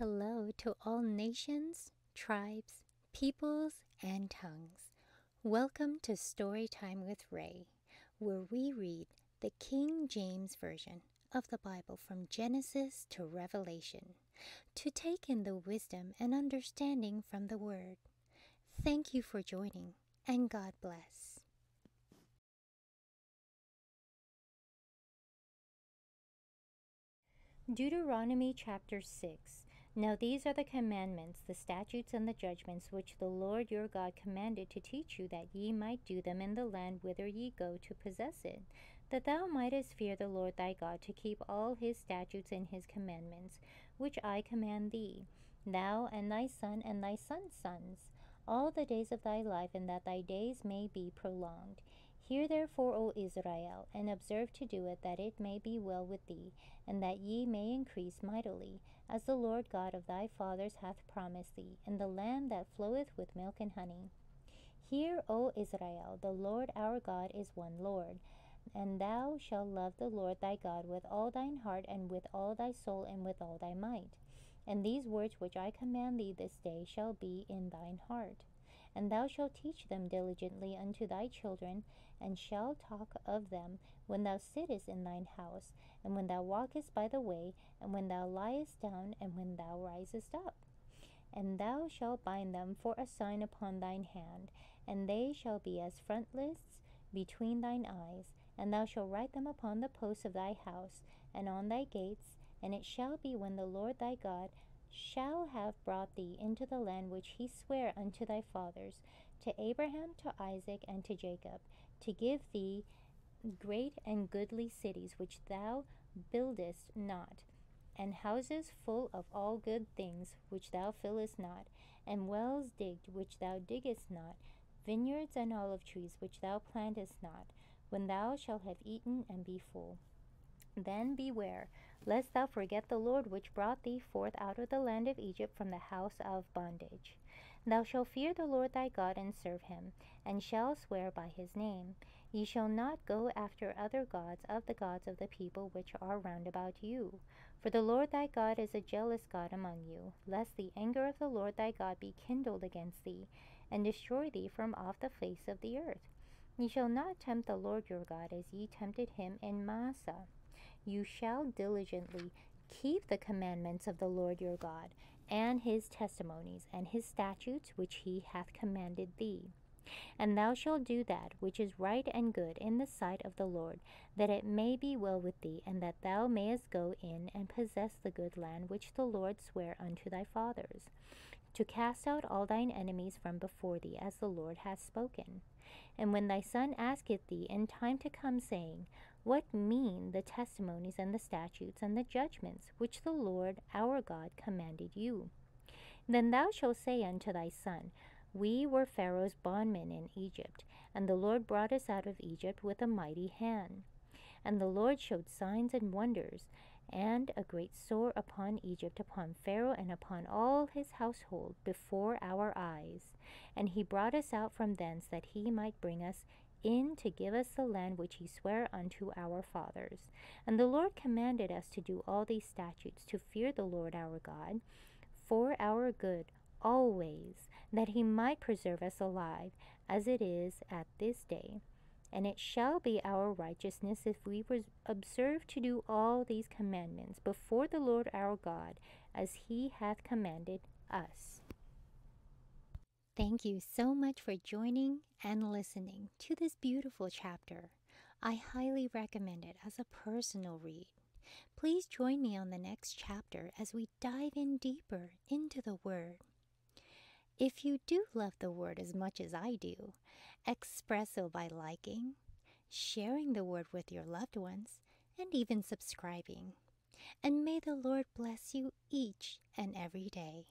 hello to all nations, tribes, peoples, and tongues. Welcome to Storytime with Ray, where we read the King James Version of the Bible from Genesis to Revelation, to take in the wisdom and understanding from the Word. Thank you for joining, and God bless. Deuteronomy chapter 6. Now these are the commandments, the statutes, and the judgments which the Lord your God commanded to teach you, that ye might do them in the land whither ye go to possess it, that thou mightest fear the Lord thy God, to keep all his statutes and his commandments, which I command thee, thou and thy son and thy son's sons, all the days of thy life, and that thy days may be prolonged. Hear therefore, O Israel, and observe to do it, that it may be well with thee, and that ye may increase mightily, as the Lord God of thy fathers hath promised thee, in the land that floweth with milk and honey. Hear, O Israel, the Lord our God is one Lord, and thou shalt love the Lord thy God with all thine heart, and with all thy soul, and with all thy might. And these words which I command thee this day shall be in thine heart. And thou shalt teach them diligently unto thy children, and shalt talk of them when thou sittest in thine house, and when thou walkest by the way, and when thou liest down, and when thou risest up. And thou shalt bind them for a sign upon thine hand, and they shall be as frontlets between thine eyes. And thou shalt write them upon the posts of thy house, and on thy gates. And it shall be, when the Lord thy God shall have brought thee into the land which he sware unto thy fathers, to Abraham, to Isaac, and to Jacob, to give thee great and goodly cities which thou buildest not, and houses full of all good things which thou fillest not, and wells digged which thou diggest not, vineyards and olive trees which thou plantest not, when thou shalt have eaten and be full. Then beware, lest thou forget the Lord which brought thee forth out of the land of Egypt from the house of bondage. Thou shalt fear the Lord thy God, and serve him, and shalt swear by his name. Ye shall not go after other gods of the people which are round about you. For the Lord thy God is a jealous God among you, lest the anger of the Lord thy God be kindled against thee, and destroy thee from off the face of the earth. Ye shall not tempt the Lord your God as ye tempted him in Massah. You shall diligently keep the commandments of the Lord your God, and his testimonies, and his statutes which he hath commanded thee. And thou shalt do that which is right and good in the sight of the Lord, that it may be well with thee, and that thou mayest go in and possess the good land which the Lord sware unto thy fathers, to cast out all thine enemies from before thee, as the Lord hath spoken. And when thy son asketh thee in time to come, saying, What mean the testimonies and the statutes and the judgments which the Lord our God commanded you? Then thou shalt say unto thy son, We were Pharaoh's bondmen in Egypt, and the Lord brought us out of Egypt with a mighty hand. And the Lord showed signs and wonders, and a great sore upon Egypt, upon Pharaoh, and upon all his household, before our eyes. And he brought us out from thence, that he might bring us in to give us the land which he sware unto our fathers. And the Lord commanded us to do all these statutes, to fear the Lord our God, for our good always, that he might preserve us alive, as it is at this day. And it shall be our righteousness if we observe to do all these commandments before the Lord our God, as he hath commanded us. Thank you so much for joining and listening to this beautiful chapter. I highly recommend it as a personal read. Please join me on the next chapter as we dive in deeper into the Word. If you do love the Word as much as I do, express so by liking, sharing the Word with your loved ones, and even subscribing. And may the Lord bless you each and every day.